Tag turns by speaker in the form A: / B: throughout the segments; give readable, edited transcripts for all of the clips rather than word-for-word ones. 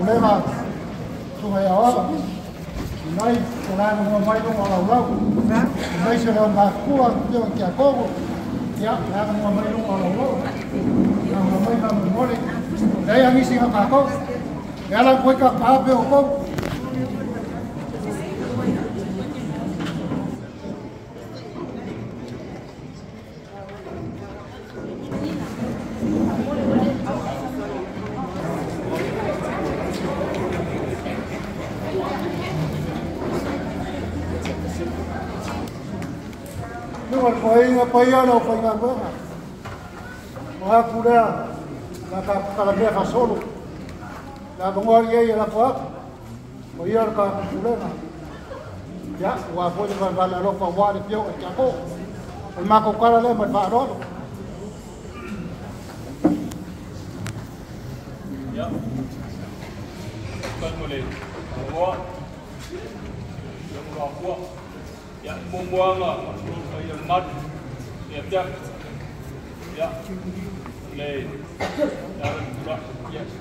A: Lema Togia nay là một mai trong ngõ lâu nay sẽ làm bạc cua cho kẻ cô ya là một mai trong ngõ lâu là một mai làm một đi đây anh đi xem bạc cô ya là quay các bạc về cô Pele đâu phải ngang với mà cụ đây là cả là cái solo là bông hoa gì là quá bây giờ cả cụ đây là ya qua phố thì còn là lúc qua đi tiêu ở nhà cô mà cũng qua lên một vài đó
B: ya con một lần mua yang mua ya mua mà yang mất đẹp chưa ya lên ya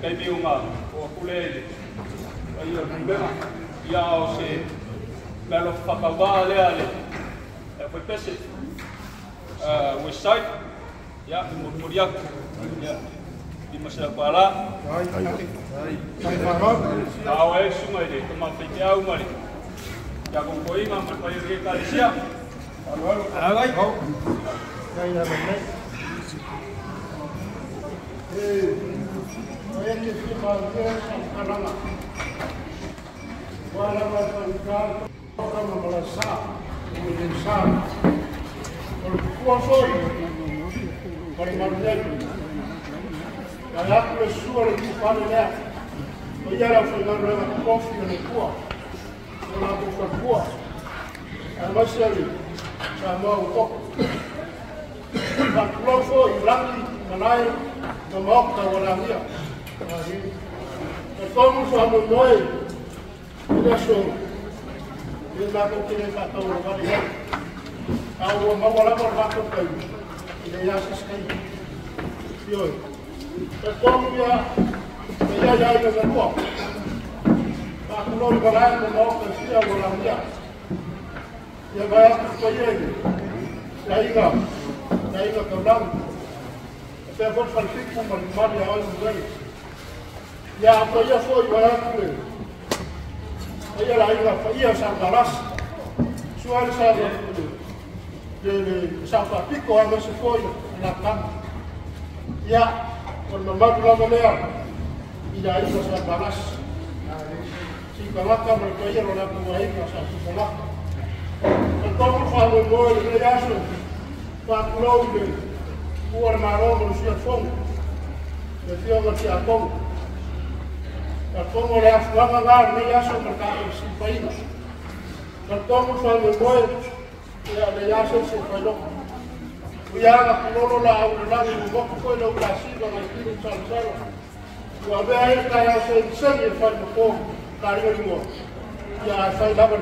B: cái biểu mà của cụ lên bây giờ mình biết mà ya sẽ là lúc phát vào lên phải biết gì website ya kemudian ya di masyarakat lah awal sungai deh kemarin jauh mari ya cũng có ý mà mình phải đi cài xe
A: đây là mình đấy đây là cái mà cái ăn ăn qua là mà sa mình sa còn qua rồi còn mà đây là cái suối cái phá này bây giờ là phải làm cái coffee này qua là một phần qua anh mới xem đi sao mà có và lâu rồi lắm đi mà nay mà móc tàu làm gì con sao một đôi bây giờ bây giờ cũng chỉ là tàu vào đi tàu mà vào là vào bắt được cái này là cái rồi con bây giờ dài cái gì đó và cũng lâu vào là mà móc cái gì vào làm gì giờ bây giờ cái gì đây là cầu đông sẽ vẫn phân tích của mình bắt đầu ở đây giờ bây giờ phơi vào đây bây giờ lại là phải giờ sang Dallas xuôi sang để sang Pháp tích của anh sẽ phơi làm ăn giờ còn mà bắt đầu đây bây giờ là sang Dallas si kalau kamu bây giờ là cũng vậy là sang Dallas còn có phải một người để ra xuống và lâu rồi mua mà nó một chuyện phong để tiêu một chuyện phong và phong rồi là ngang ngang mới ra xuống một cái sự phải còn có một phần người mới để ra xuống sự phải đâu bây giờ là nó là một cái đâu là gì đó là cái chuyện sao và bây giờ cái là xây dựng phải một phong cái này mua ya phải làm một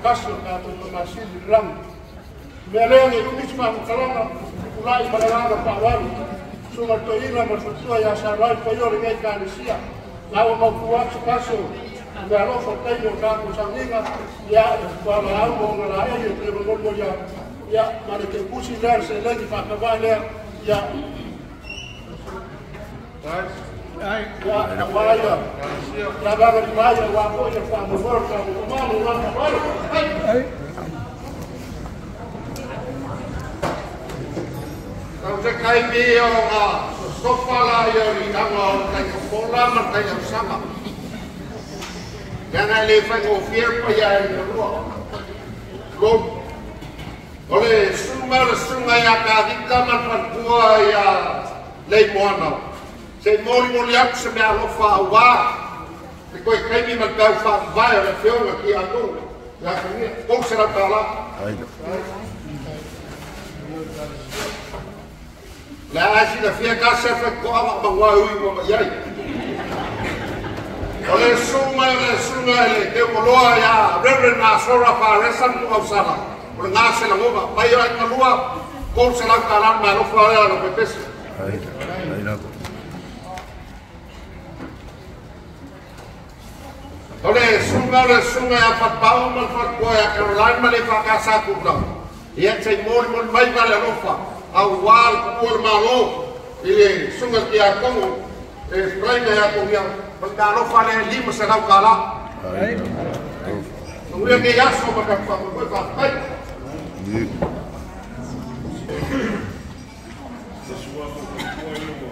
A: cái sự cái một cái sự làm Mele ni kumisma mkalanga ulai malanga pawali suma toina mafutua ya sarai payori ngai kanisia lawa mafuwa kaso ngalo fotaino ka kusanginga ya kwa maambo ngala ya trebo mo ya mare ke kusi dar se lagi pakavale ya Ya, vaya. La vaga di vaya, guapo, ya fa mo forza, mo mano, no cavallo. Kau se kai bio nga, sofa la yo ni tanga o kai kola ma kai sama. Yang ai le fa ngo fier pa ya ni lo. Go. Ole sunga ya ka dikka man pa tua ya le moana. Se mori ap se me alo fa wa. Te koi kai mi ma ka fa vai le feo nga ki atu. Ya ni ko se ra ta la. La asi la fia casa fa ko ama ma ui mo yai. Ole sunga le te moloa ya reverend na sora fa resan tu ausara. Ole ngase la ngoma pai ai na lua ko se la kala na lo fa ya lo pepes. Ai na. Ole sunga ya fa pau mal fa ko ya Caroline ma le fa casa ku bla. Ia sei mol mai va la lo fa. Awal kuor malo ile sunga kia kongo spraina ya kongia pagkano fale lima sa daw kala nungya ke yaso magkapa ko pa ay sesua ko ko yo ko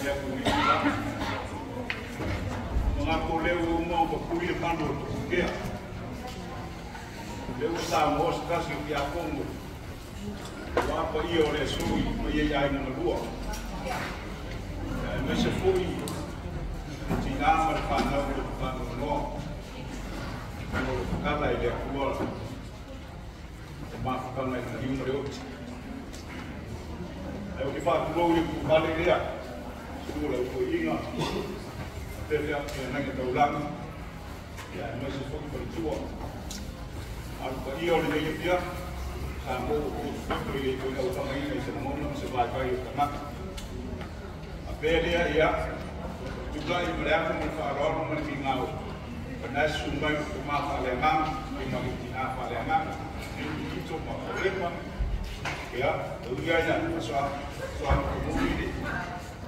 A: ya ko ni mga koleu mo ko kuya pando kia leu sa mos kasi kia kongo Wapa ia o le sui ma ia ia ina malua. Me se fui tina ma le whanau le whanau noa. Mo le whakala i le akua. Te mawhakanga i na hiuma le oti. Ai o ki whakulou i ku kale rea. Sura u koe inga. Te rea ki a nange taulanga. Ia me se fui pa le tua. Wapa ia o le ia pia. Sampo fikri itu yang utama ini semua sebagai utama. Pele ya, juga ibu aku menfarol meninggal. Karena sumber rumah Palembang, memang tidak Palembang. Ini cuma problem. Ya, Togia soal umum ini.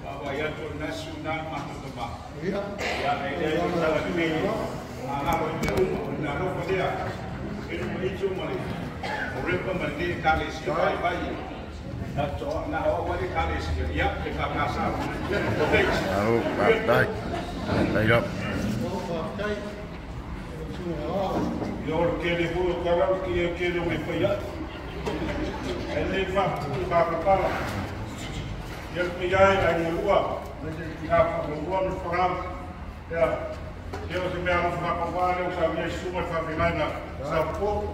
A: Bahwa ya tu nasional masuk tempat. Ya, ini yang salah ini. Anak itu naruh dia. Ini cuma Mereka mendiri kali siapa bayi, na awal kali siapa kita kasar.
C: Oh, baik. Baik.
A: Yor kele hu kalau kele mereka. Ele apa? Yang pijai lagi luar. Apa luar berperan? Ya, dia sebenarnya apa kali usahanya semua fabrikanya sapu.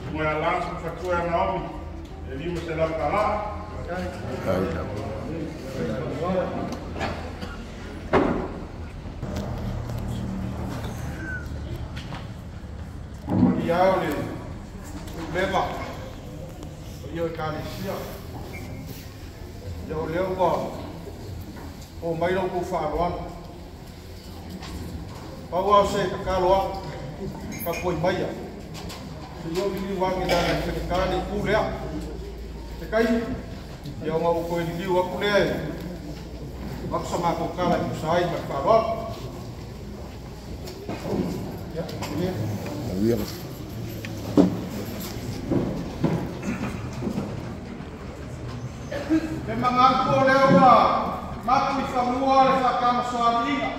A: Semua langsung faktur yang Naomi, jadi mesti dalam kalah. Dia ni, memang dia kali siap. Jauh lewat, oh mai lo ku Faaaloaloga. Bawa saya ke Galoi, ke Koi Maya. Yo ni wangi dan sekali kuliah. Sekai yo mau ko ni wa kuliah. Maksa ma ko kala usai Faaaloaloga. Ya, ini.
C: Iya.
A: Memang aku lewa mati famua le fakama soalinga.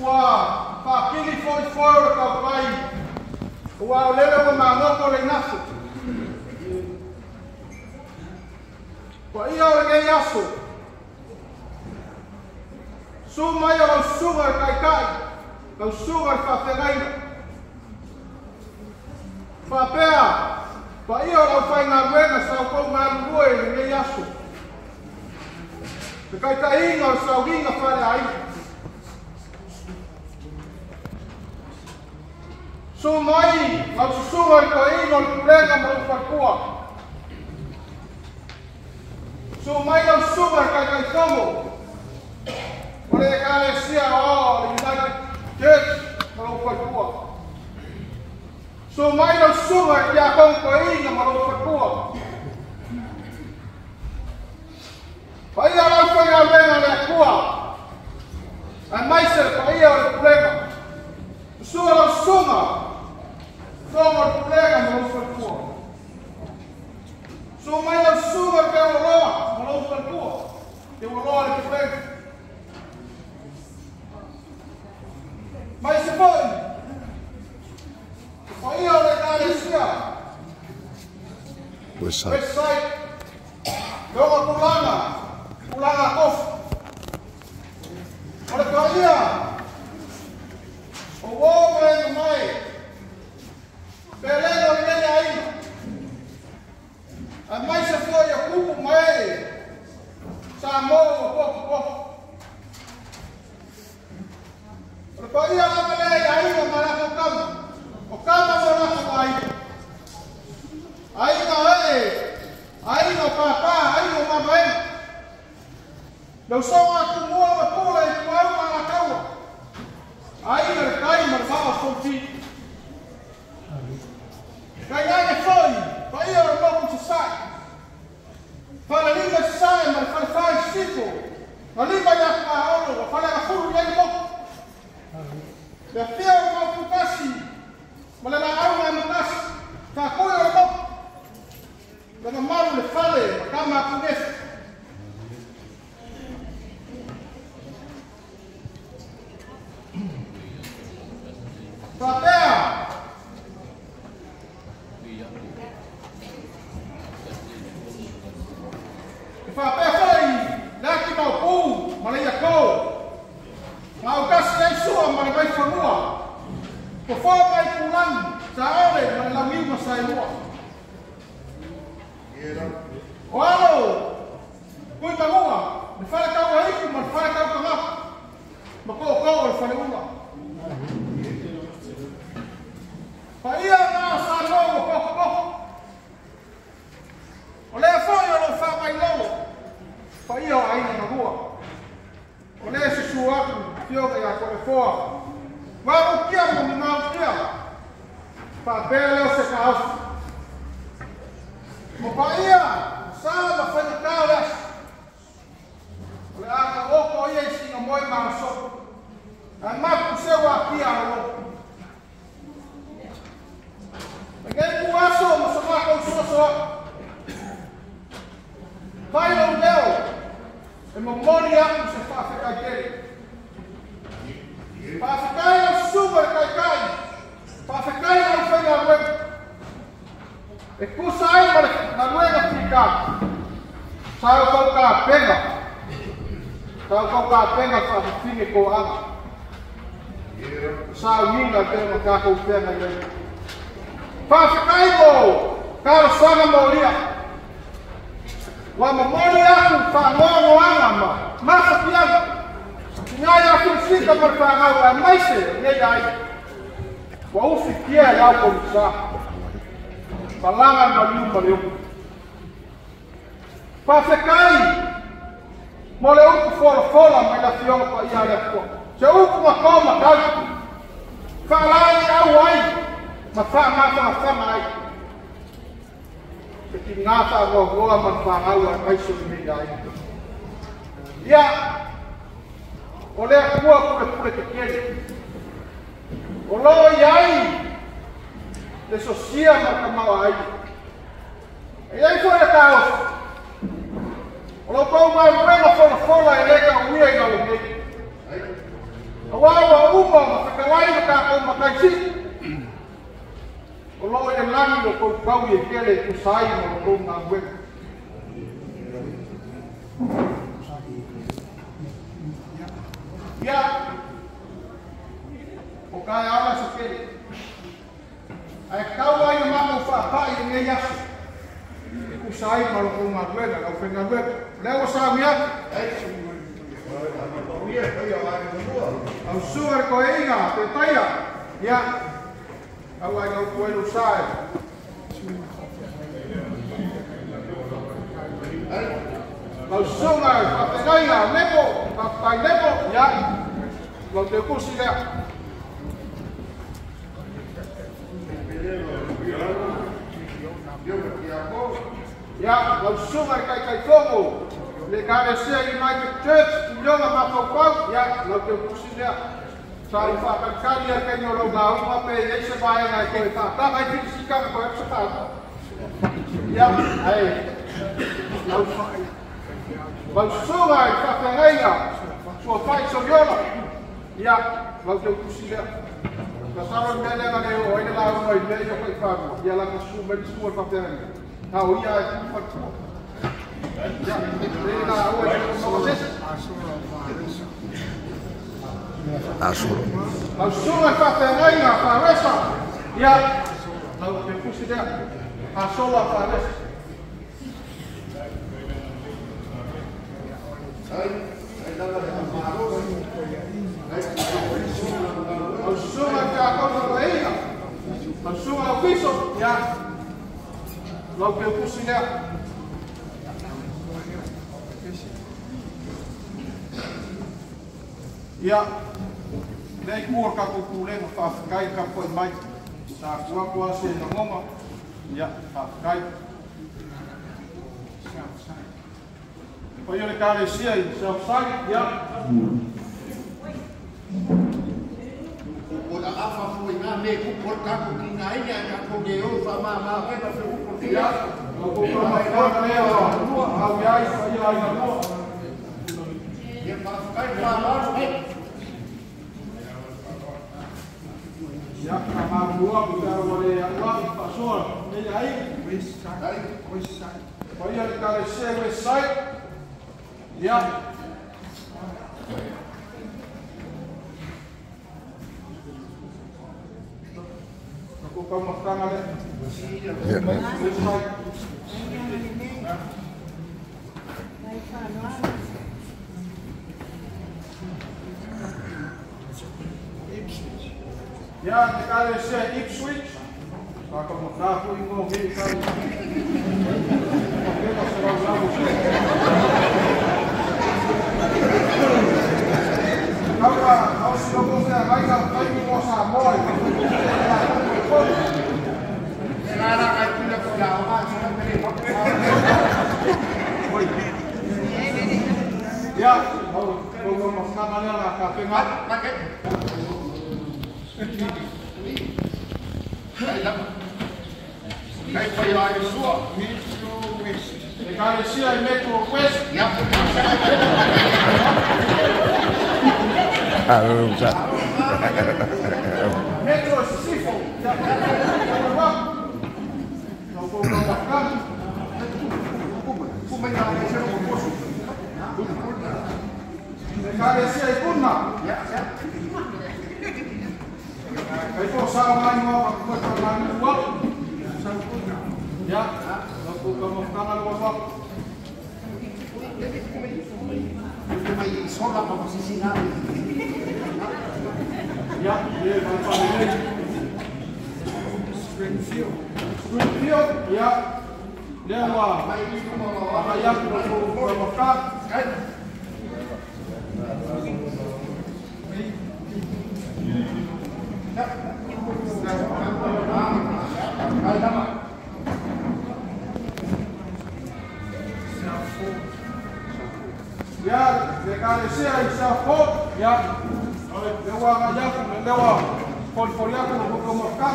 A: Wah, pakili foi kau pai. Wah, lele ko mangoko le nasu. Wah, ia le yasu. Suma ia lo sunga kai. Kau sunga fa fegaina. Fa pea. Pa ia lo fai na wena sa ko maluoi le yasu. Kai tai inga sa winga fa le ai. Sumai, mau susungan ko ingon kulenga mau pakua. Sumai mau susungan kai tomo. Oleh kale sia o dimana jet mau pakua. Sumai mau susungan ya kong ko ingon mau pakua. So mai au suga ke o roa, ma lau kalkua. Te o roa le ke pēku. Mai se poi. O ia o le kāre sia. Westside. Leonga kulanga kofu. O le kāia. O wōme no mai. Pele no nene aina. A mai se foi a kupu mai. Sa mo o kofu. O kāia la pele aina marako kama. O kama marako aina. Aina aina papa, aina mamae. Lau songa tu mua ma pula I kuau ma kaua. Aina le kai ma faa fonti. Kai ane foi, pa ia o moku te sai. Fala lima te sai, ma fala fai sipo. Ma lima ya ka olo, fala ka furu ia moku. Le fia o moku kasi, ma le la au ma kasi. Ka koe o moku. Lama maru le fale, kama akunefu. Papea. Papea foi, laki mau pu, malaya ko. Mau kasi nei sua, malai whanua. Ko wha mai pulang, sa ore, malai miu masai mua. O alo, kui mangua, me whare kau a iku, ma whare kau ka ngā. Ma ko o le whare unga. Pa ia ngā sa nōu o koko. O lea whai o lo wha mai lolo. Pa ia o aina mangua. O lea se su aku, fioka ia kore whoa. Waru kia mo mi ngau kia. Pa pēle o se ka hausu. Mo pa ia, sama whanakau ras. O le aka oko ia I singa moi maa sopo. A mapu sewa kia o lo. E kei ku aso mo sa mako usoso ako. Kai o leo, e mo mori aku se whawhekai kere. Whawhekai o suwa e kai kai. Whawhekai o whenga webu. E kusa ai mare na luega whika. Sao kau ka penga. Sao kau ka penga whawhine ko anga. Sao minga penga ka kau penga iei. Whawhekai mo. Karo sanga mo lia. Wa mamori aku whangongo anga ma. Masa pianga. Ngai aku sika mar whangau a maise. Nei ai. Wa ufi kia iau ko usa. Palangan maliu maliu. Whawhekai. Mo le uku fola mai la fionga pa ia le kua. Se uku makoma kau. Whalai au ai. Ma wha ai. Ke ki ngata ngoa man whangau a kaiso ni mei ai. Ia. O lea kua pure te kere. O loo iai. Le sosia ma ka mau ai. E ai foi a tau. O lo pau mai mrena fola e leka uia I ngau nei. A wawa uma ma whakalai ma ka kau ma kaisi. O lo e langi o kou kau e kele ku sai ma o kou ngā wek. Ia. O kai ala sa kele. Ai kau ai o mako whaapai e ngei asu. E ku sai maro ko ngā ruega, kau whenga ruega. Leo sa mia. Au suar ko e inga, te taia. Ia. Au ai ngau kuelu sae. Au sunga, whapengainga, nepo, whapai nepo. Ia. Lau te kusi lea. Ja, lau sunga kai fongo. Le Karesia United Church, Togia mapau ja, lau te kusi lea. Sa I whakakari a kei o lau ngā uma pe e se vai ngai koe whakaka. Ai whiti sika ko e se whakaka. Ja, ai. Mau sunga I whapengainga, sua whai sa viola. Ia, mau te ukusi lea. Ka sawa menenga ne o ina la mai le ia whai whanua. Ia la ka su meni sua whapengainga. Tau ia e kuwhatua. Ia, le na ua e kuwhatua sesa.
C: Asuro.
A: Mau sunga I whapengainga, wharesa. Ia, mau te ukusi lea. Asola wharesa. Au sunga ka kona reina. Au sunga au piso. Ia. Lau ke ukusi lea. Ia. Nei kua ka kukulenga whawhakai ka koe mai. Sa kua kua se na ngonga. Ia, whawhakai. Poi le care sia in self-side, ja.
D: O da afa foi na me ku porta ku kinga ina ka ko de o fa ma pe na fe ku ti
A: Ja, o ko mai ka ne o au ya I fa ya ina no.
D: Ye pa kai pa la me.
A: Ja, ma bua ku ta o le ya wa pa so. Ne ai, west side. Poi le care sia west side. Ja. Aku kau makan ada.
C: Ya. Ya, sekali saya Ipswich. Aku mau tahu ini mau gini kali. Kita serang lalu. Kau sudah bisa lagi mau samoi.
D: Era kai pila ko la o ma sa me.
A: Ya, mau makan mana lah kafe ngat.
D: Pakai. Kai pa ya i sua.
A: Sekali sia Metro West.
D: Ya.
C: Arusa.
A: Metro Sifo. Ya. Kau makan.
D: Ku me na me se ko posu.
A: Sekali sia Ipuna.
D: Ya, ya.
A: Ito sama mo ako sa manuwa. Ya, ako kamusta wak.
D: Ku mai sola pa masisina.
A: Ya, dia pamili. Springfield, ya. Dia wa. Apa yang ko makan? Ya, sekali sia Southport, ya. Lewa ngajak, lewa konforia ko makan.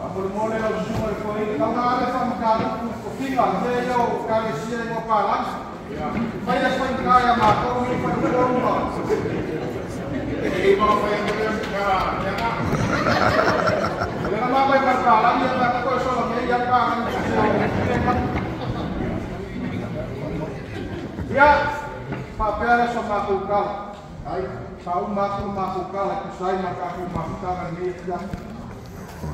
A: Aku mulai lalu semua ko ini kalau ada sama kali ko tinggal dia yo kali sia mo palang. Kaya sa kaya mako ni pa rumah.
D: Eh, mau pa yang ka.
A: Dengan apa yang berkalang yang tak kau soalnya yang kangen. Ya, Pak Pele sama aku kal. Kau maku kal, saya maka aku maku kangen dia.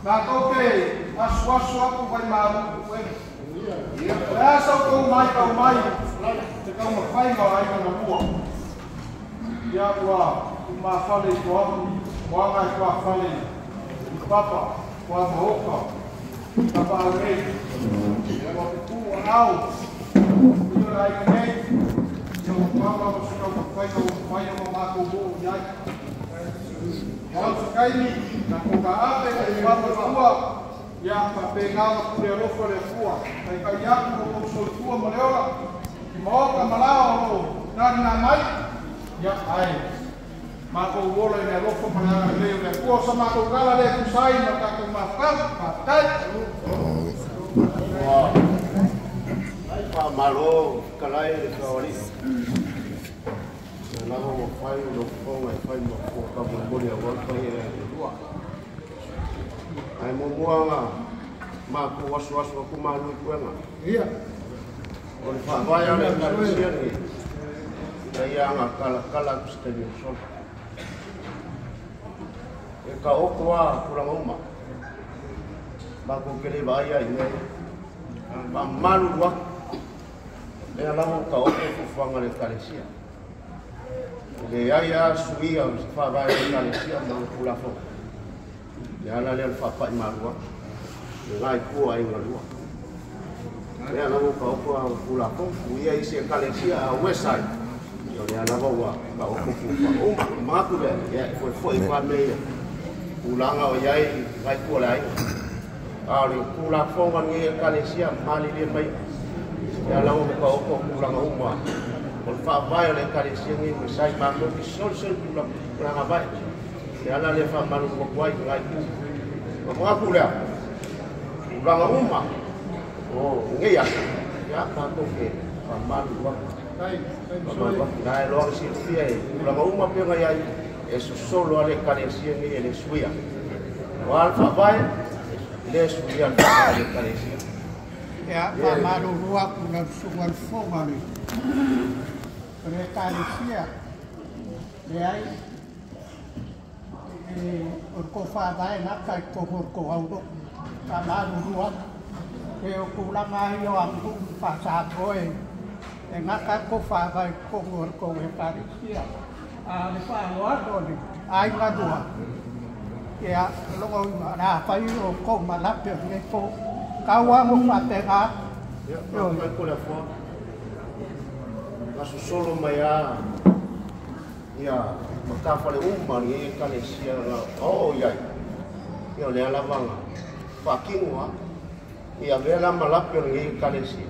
A: Nah, oke, was aku bayi malu. Ya, kau mai. Kau mau main kau ayo nak buat. Ya, wah, mafale kau, wangai kau fale. Papa, kwa maoka, papa alrei, kwa kukua au, iyo la ikanei, yung papa masuka kufanya mamako buo yai. Kalau sekaini, na kukaape na ibaba kuwa, ya papengawa kule rofo le kuwa, na ikayaku kwa kusolikuwa maleola, maoka malao, nani na mai, ya ai.
C: Mako wola ni aloko pana leo na kwa sama ko kala le kusai maka ko mafka patai.
A: Ai pa malo kalai le kawali. Na mo fai lo fonga fai mo ko ka mo boli awal fai e dua. Ai mo muanga ma ko was ko malu kuenga.
C: Iya.
A: O le fa vai ale kalisia ni. Ia nga kala kusteni sol. E ka okua kurang uma. Mako kele vai ai nei. Pa malu wa. Le ala ka oku fuanga le kalisia. Le ia suia fa vai le kalisia mo kula fo. Le ala le fa pa malu. Le ngai ku ai ngalua. Le ala ka oku kula fo, ia isi kalisia a wesai. Yo ya na wa ba o ku fu o ma ku le ya foi kwa me ulanga o yai vai ku lai ali ku la fonga ni kalesia mali le mai ya la o ka o ku ulanga uma o fa vai le kalesia ni sai ma ko ki sol ku la ulanga vai ya la le fa malu ko kwai ngai ku ma ku le ulanga uma o ngai ya ka ko ke fa malu wa Nai loa si fia e ulanga uma penga iai e solo ale kalesia ni e le suia. O alfa vai le suia ale kalesia.
D: Ya, pa malu rua kuna sungal fonga ni. Le kalesia. Le ai orko fa vai na kai ko orko audo. Pa malu rua. E o kulanga yo ambu pa sa koe. E ngaka ko fa vai ko orko e kalesia. Le Faaaloaloga ni ai ngadua. Ya, longo na fa yo ko malape ni ko. Kawa mo fatega.
A: Yo me ko la fo. Kaso solo mai a. Ya, makafa le uma ni kalesia o ya. Yo le ala vanga. Fa kingwa. Ya vela malape ni kalesia.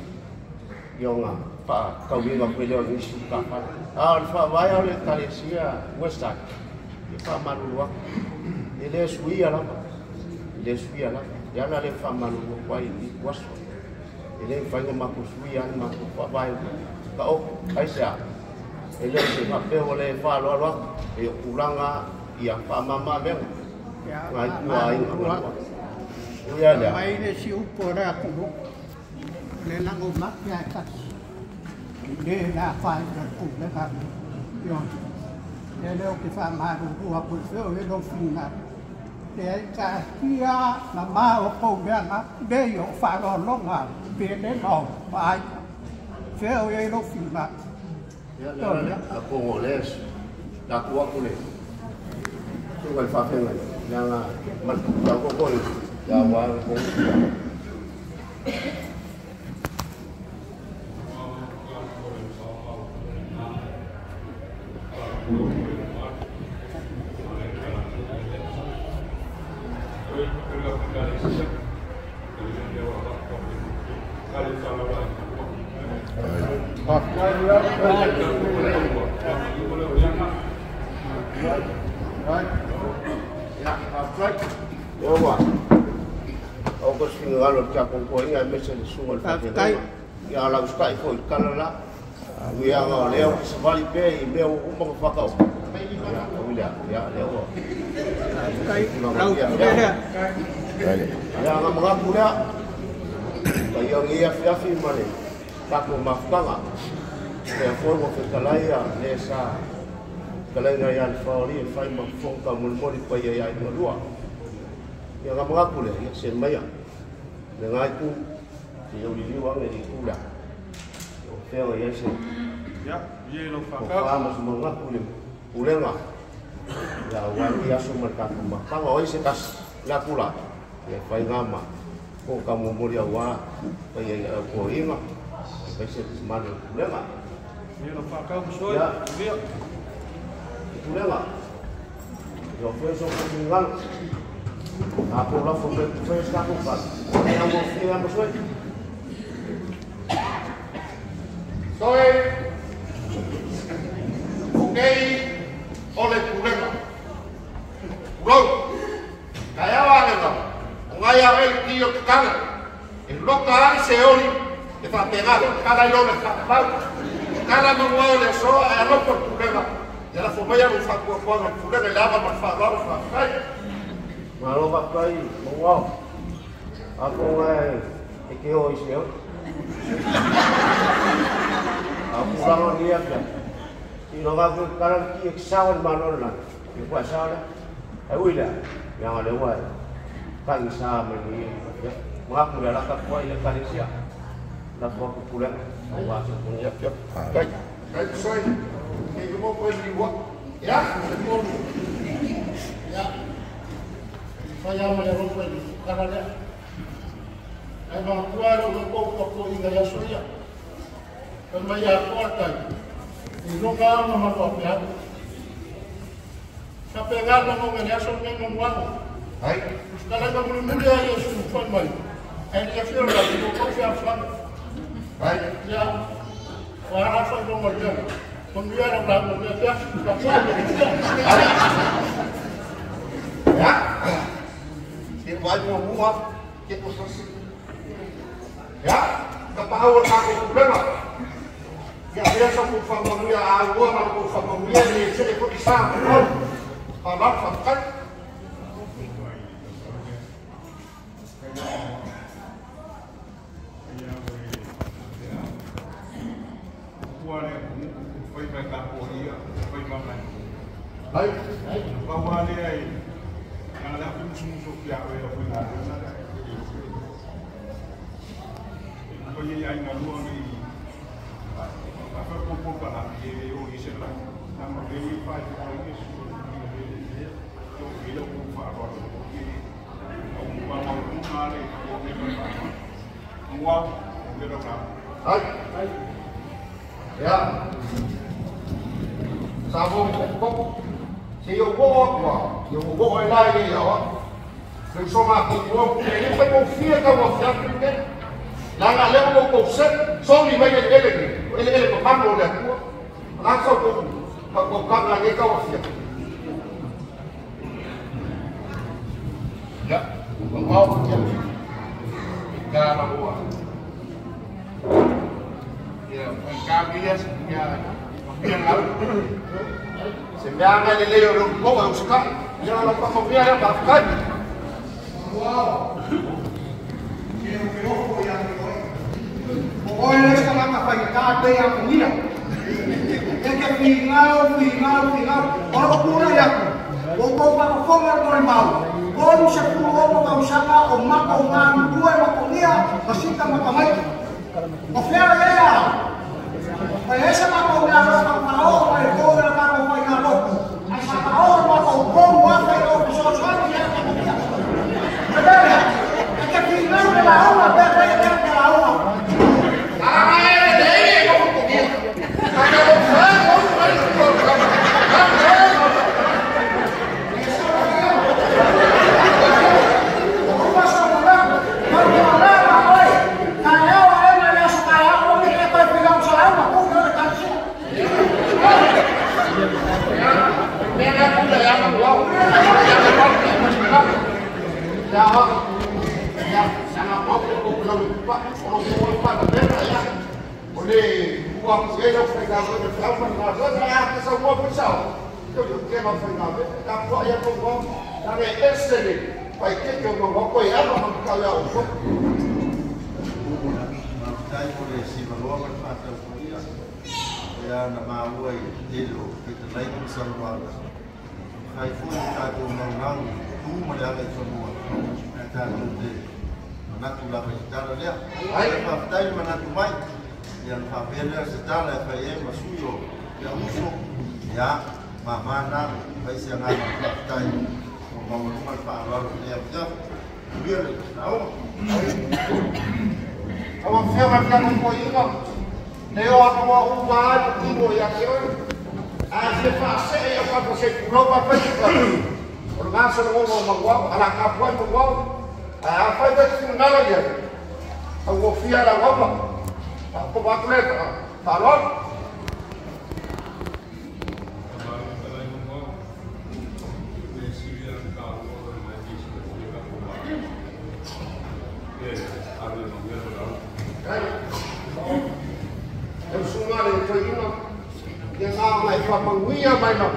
A: Yo nga pa kawinga pele ni suka pa. Fa vai ale kalesia westa. E fa malua. Ele suia lá. Ele suia lá. Ya na le fa malua kwai ni waso. Ele fa ngoma ko suia ni ma ko vai. Ka o kaisa. Ele se fa pe ole fa lo e ulanga ia fa mama ben. Ngai kuai ngoma. Uya ya.
D: Mai ne si upora ku. Le lango makya ka. Để là phải là cùng với các rồi để đâu cái phạm mà đủ học buổi sớm với đâu phim là để cả kia là ma ở cùng với nó để hiểu phải rồi lúc mà về đến đầu phải phía ở đây đâu phim là
A: rồi là cùng lên là của cô này chúng tôi phát hiện này là mình đâu có coi là qua cũng Kalau cakap kau ini mesti sungguh tak. Ya lagu sekali kau kalau lah, dia ngau leo sebalik be, leo umang fakau. Ya leo.
D: Lagu dia.
A: Ya ngau mengaku dia. Kau yang fiafi mana? Tak mau maafkan. Saya pun mau kelaya lesa. Kelaya yang fauli, fai mafong kamu muli payah yang kedua. Ya ngau mengaku dia, ya semaya. Dengan itu, dia boleh jual di kuda. Saya yang sih.
C: Ya, dia lo
A: fakau. Kamu semua nak boleh, boleh tak? Ya, orang dia semua kata mak. Kalau orang sekas laku lah, ya fai ngama. Kau kamu boleh awak, payah kau ingat. Payah semana, boleh tak?
C: Dia lo fakau bersoi. Dia.
A: Boleh tak? Jauh besok tinggal. Aku lah fokus aku kan. Yang mau yang bersuai.
D: Tôi ok, oleh kurang
A: Bro, kaya wala ka. Ngaya el kiyo kala. El loka ai se oli. E fa pegado cada yo le fa. Cada no le so a no por problema. Ya la forma ya no fa por el problema le lava más fa lava fa.
E: Malo ba kai mo. Ako ai que hoy se yo. Aku lang dia kan. Sino ka karan ki eksawan manola. Ki pasala. Ai uila. Yang ada wai. Kan sama ni. Mengaku dah lakak kuai yang kali siap. Nak aku pulang. Awak punya siap.
A: Baik. Baik soy. Ni mo ko ni wa. Ya. Ya. Saya menyuruh pergi karena dia. Ai ma kuaro ko ko inga ya soya. Kan maya kuatan. Ino ka ma ko ya. Sa pegado mo ngene aso ngene mo. Ai, kala ka mo mulia ya su fan mai. Ai ya fio la ko fia fan. Ai, ya. Wala fa no mo ya. Kon dia ra la mo ya. Ya. Si vai mo mua, que cosas. Ya, kapahawal ako problema. Ya, biasa po pamamulya, awa na po pamamulya ni sila po isa. Alam, fakal. Ay,
C: Bawali ay ang laking sumusukya ay ako na. Pagkakayaan nga luang ay kapag pa lang, yung isa lang. Na mag-verify ko ang isa. Yung ilaw ko pa ako. Ang pamamumali, yung meron. Ang wow, meron na.
A: ay. Ya. Sabong kok. Si yung buhok mo, yung buhok ay lagi yaw. Kung sumakot mo, kaya pa yung fear ka mo, fiyakin lang alam mo kung sorry may ele ko pano le ko langsung ko kang lagi ka wafia ya mau ya kana mo ya pagkabias ya yang lalu sembianga le leo ro ko uska ya la pa mo ya ba kan wow
D: Olha esta mata faicada e a comida. É que final. Olha o pura ya. O para fora normal. Quando se pulou para o chama o mapa o ngam dua makonia, assim tá makamai. O fera ya. Mas essa mapa o ngam para o para fora para o vai ngalo. Essa para o mapa o bom mapa o pessoal só que é makonia. É que final da aula pega da aula.
E: Hai pun satu orang tu melihat semua. Kita nanti mana tu lah secara dia. Hai partai mana tu mai yang hampirnya secara FIA masuyo yang musuh ya mana paisiangan partai membangun Faaaloaloga dia biar tahu.
A: Kalau saya macam mengkoyok, leo aku ubah ibu yang kira. Asli fase ya kalau saya pulau apa juga. Orang asal ngomong mengwau, anak kapuan mengwau. Apa itu sebenarnya dia? Aku fiar apa? Aku bakal talon. manguia mai na.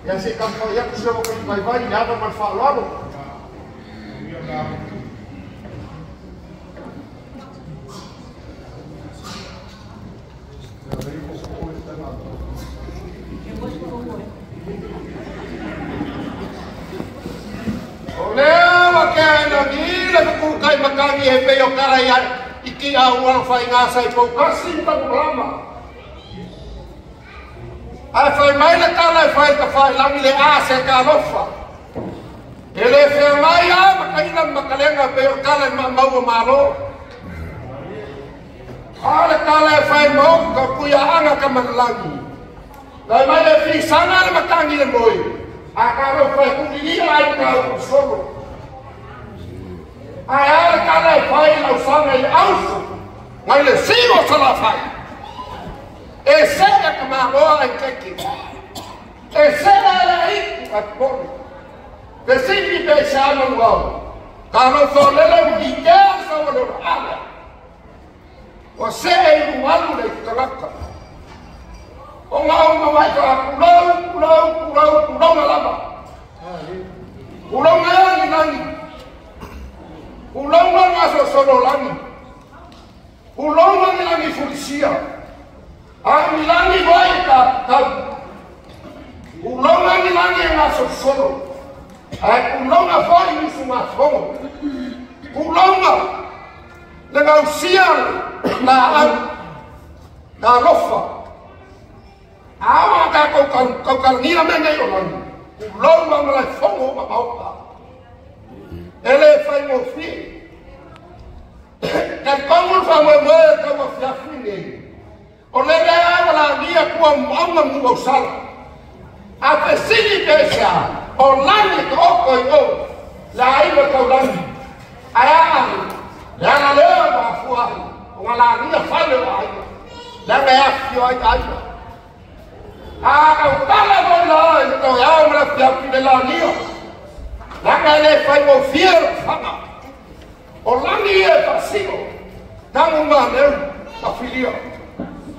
A: Ya se kampa ya kusa mo kai vai ya ba man Faaaloaloga. Oleh kena gila ku kai makangi he pe yo kara ya iki awal fai ngasai po kasih tak lama. Ai fai mai na kala fai ka fai langi le ase ka lofa. Ele fe mai a makai na makalenga pe yo kala mau malo. Ala kala fai mo ka kuya anga ka manlangi. Lai mai le fi sana le makangi le moi. Akalo fai kundi ai ka solo. Ai ala kala fai la usanga le auso. Ngai le siro sala fai. E sega ka malo ai keki. E sega ai at por. Ke singi be sama ngau. Kalo solo le di ke so le ala. O se e walu le kalaka. O ngau mai ka pulau na lava. Pulau na langi. Pulau na solo langi. Pulau na langi polisia. Ang langi vai ka. Pulau na langi na solo. Ai pulau na vai ni suma fogo. Pulau na dengan sial na lofa. Awa ka kau ngira menga yo lan. Pulau ma malai fogo ma pauta. Ele fai mo fi. Kan kau fa mo ka mo fi afini. Ole le ala dia ku amma mu usal. A pesini pesa. Olani ko ko yo. La ai mo ka olani. Aya la na le ma fuwa. Wala dia fa le ai. La me afio ai. Kau kala bola, kau yang melakukan pilihan Langai le fai mo fier fanga. Orang dia pasio. Kamu mana pafilia.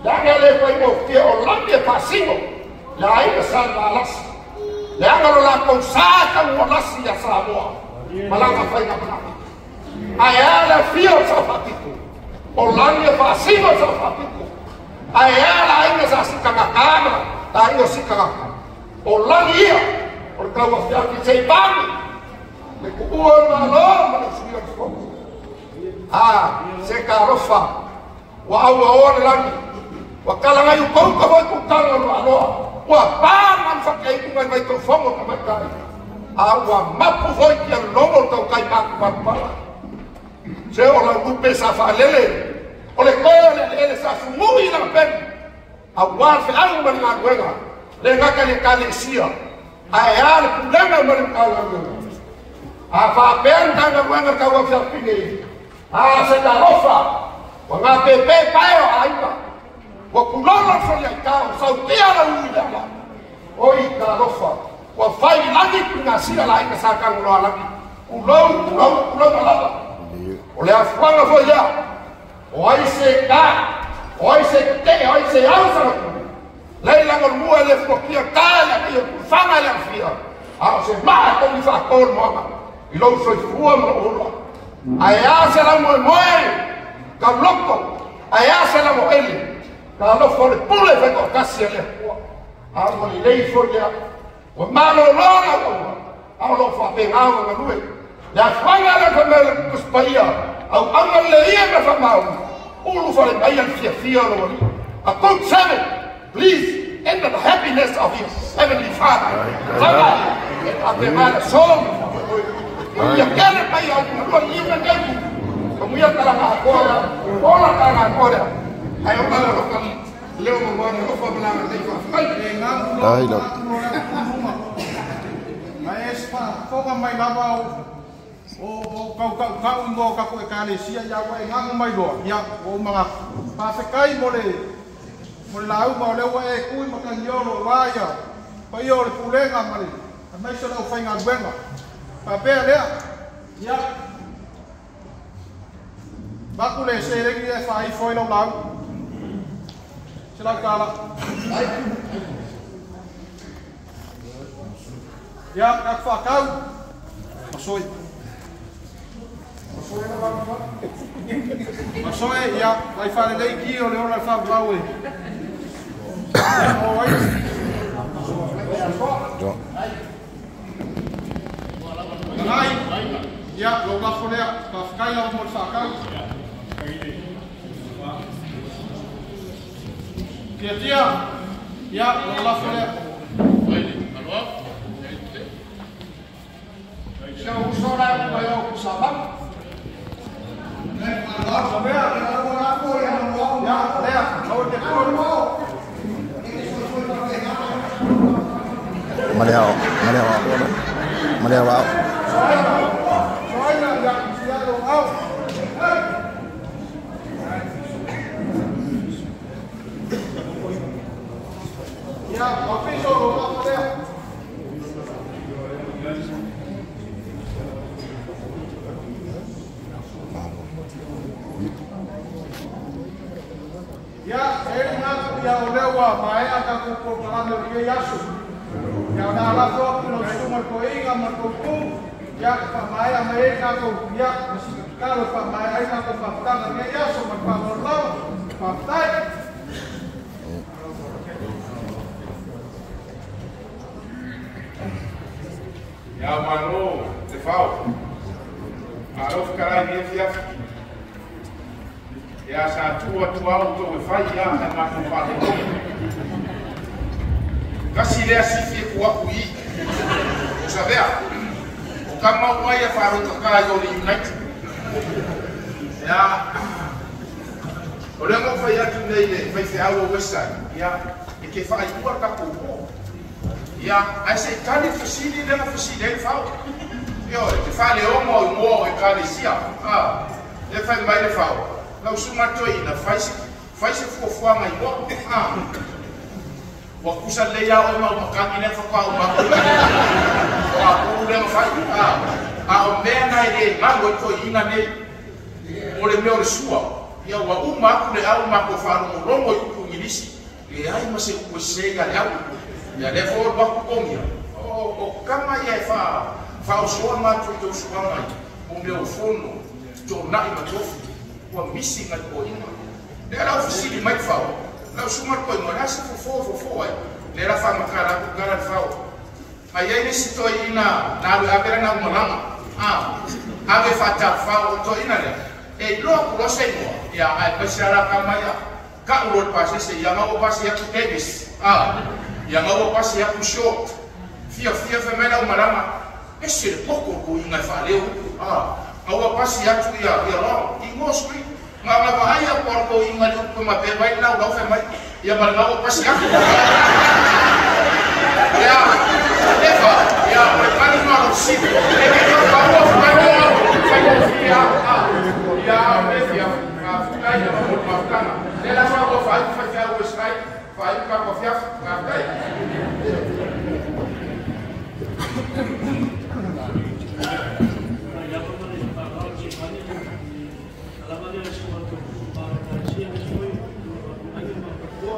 A: Langai le fai mo fier orang dia pasio. Lain besar balas. Yang kalau lakon sakan walas ya semua. Malang fai ngapa. Ayah le fier sapatiku. Orang dia pasio sapatiku. Ayah lain besar kama. Tayo si kakak, orang iya, orang kau yang diciptakan, mekubuan malam manusia semua. Sekarofa, wah lagi, wakalang ayu kau kau tangan malo, wah paman pakai bunga itu fomo kamakai, mapu foi yang nomor kau kai mak. Saya orang lupa safalele, oleh kau lele sasumui lang pen. Awal fi ang mga gwega lenga kali sia ayal kulanga mereka apa pen tanga gwega kawa fi pini sekarofa wa pepe payo aiba wa kulala fi kau sautia la uida oi karofa wa fai lagi sia lai kasakang lo lagi ulau lava oleh afwanga fo ya oi seka Oi se alza. Leila ngomua le fokia kala ke fanga la fia. Se ma ko mi fa kol mama. Ilo so fua mo ola. Aya se la mo ka loko. Aya se la mo eli. Ka lo fo le pule fe ko kasi le. Mo le fo ya. O ma lo lo fa pe ngao na lue. La fanga la fa me kuspaia. Au amal le ia fa mau. All for it, I am fear. A good seven, please enter the happiness of your heavenly Father. At the man soul. You can't pay out, you can get it. We are all I don't know. Leo mwana ofa mlanga taifa ai no maespa foga mai lava o kau mo ka ko ekalesia ya wa ngang mai do ya o mga pasekai mole lau mo le wa e kui makang yo lo wa ya pa yo le pulenga mari mai so lo fa nga gwenga pa pe le ya ba ku le se re ki e fa I foi lo lau. Sila kala. Ya, nak fakau. Masoi. Masoi ya, vai fare lei chi o le ora fa braue. Galoi. Ya, lo va fole, va kai la mo fakau. Kia, ya, lo va fole. Siya usora ko yo kusabang.
F: Malihao out.
A: Ya, official over there. Ya, ngaku ya olewa mai aka ko parano ke yasu. Ya na la ko no sumo ko inga mo ko ku. Ya pa mai mai ka ko ya kalo pa mai ka ko pa tanga ke yasu mo pa mo lo. Pa tai.
C: Ya mano, te fao. Aro karai ni fia. Ya sa tua auto e fai ya e mako fale. Kasi lea sifi e kuaku I. O sabea, o kamau mai e wharo kakai o le United. Ya, o rengo fai atu nei le, fai fe awa Westside. Ya, e ke whai ua kako o. Ya, ai se tani fasili lenga fasili e whao. Yo, e te whale omo i mua e kare sia. E fai mai le whao. Lau sumatoi na faise fuafuanga I mo. Wa kusa leia o ma makani ne whakao mako. Wa kuru le mawhai. O mea nai le mango ko ina nei. O le mea o le sua. Ia wa umaku le au mako wharu mo rongo I uku ngilisi. Le ai ma se ue sega le au. Ia le fo waku kongia. O kama ia e wha soa matu I tau suanga I. O mea o fono. Tō nai matofu. Wa missing at ko ina. Le ala ofisili mai fao. La sumar ko ina rasa fo ai. Le ra fa makara ko gara fao. Ai ai nisi to ina na lu abera na malanga. Ave fata fao to ina le. E lo ko se mo. Ya ai pasara kamaya. Ka urot pase se ya ngawo pase ya Davis. Ya ngawo pase ya short. Fia fe mena malanga. Esse pouco ko ina fa leu. Awa pasi atu ya lo ingosri ngala bahaya porko inga ko mape bai na udah fe mai ya balgawo pasi atu ya eva ya prepari no sit e que no papo vai ya mefia kai no mafkana de la fa fa o strai fa ka ko fia kai
A: Gracias.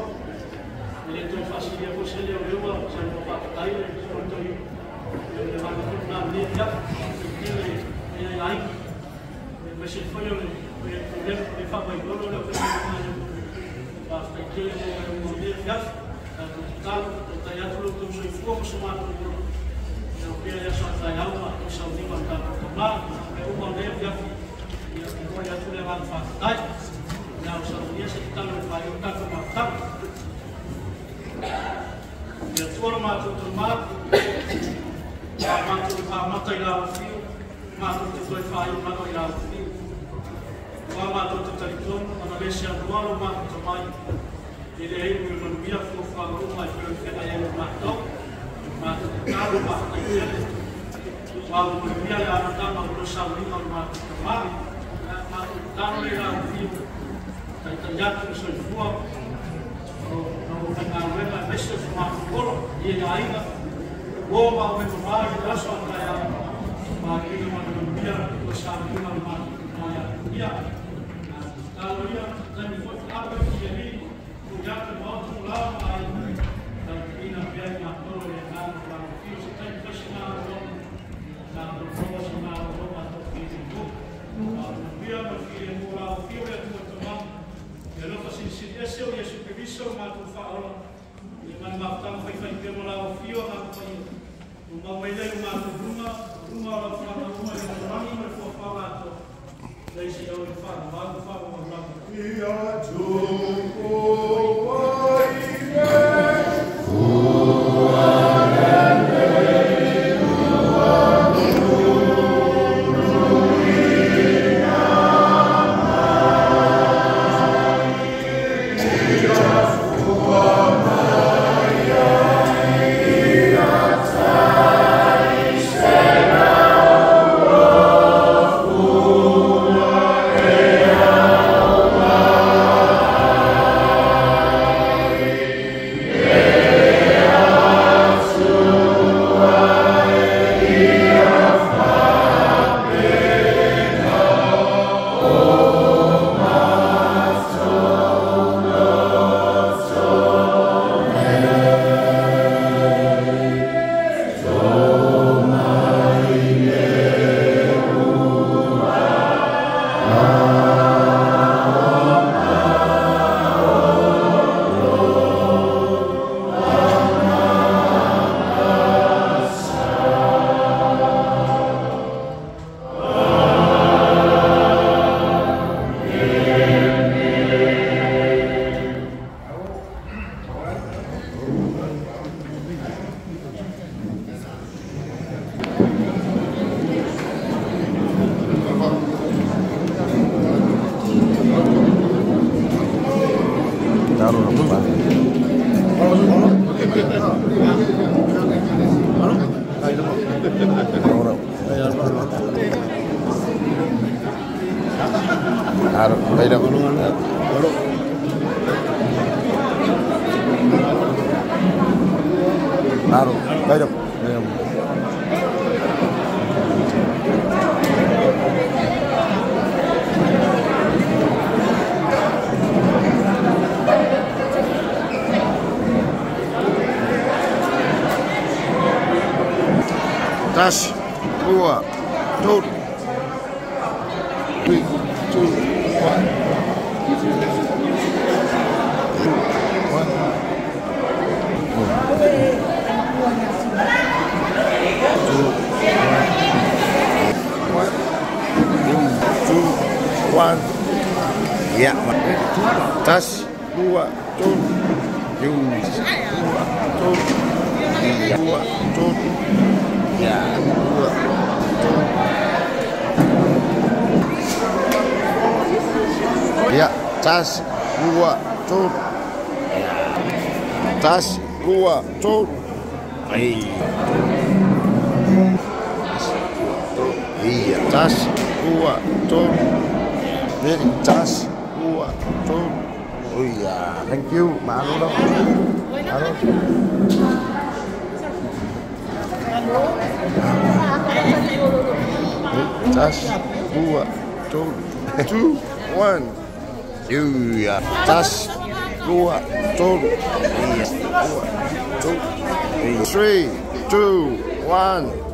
A: so mātou whaola. I ngā mātang whai te mola o whio ngā whai. O mawai lei o mātou runga o la whanarunga i ngā rangi mai kua whāgato. Leisi au i whāna, mātou whāna o lama. Ia tōko
E: Dash, Rua, Toad. 3, 2, 1. 1. Yeah. Dash, Rua, Toad. Rua, Toad. Rua, Toad. Yeah. Yeah, tas, dua, tut. Tas, dua, tut. Iya, tas, dua, tut. Tas, dua, tut. Oh iya, thank you, malu dong. Malu. Tas, dua, tut. 2, 1. Iya, tas, dua, tut. Iya, dua, tut. 3, 2, 1.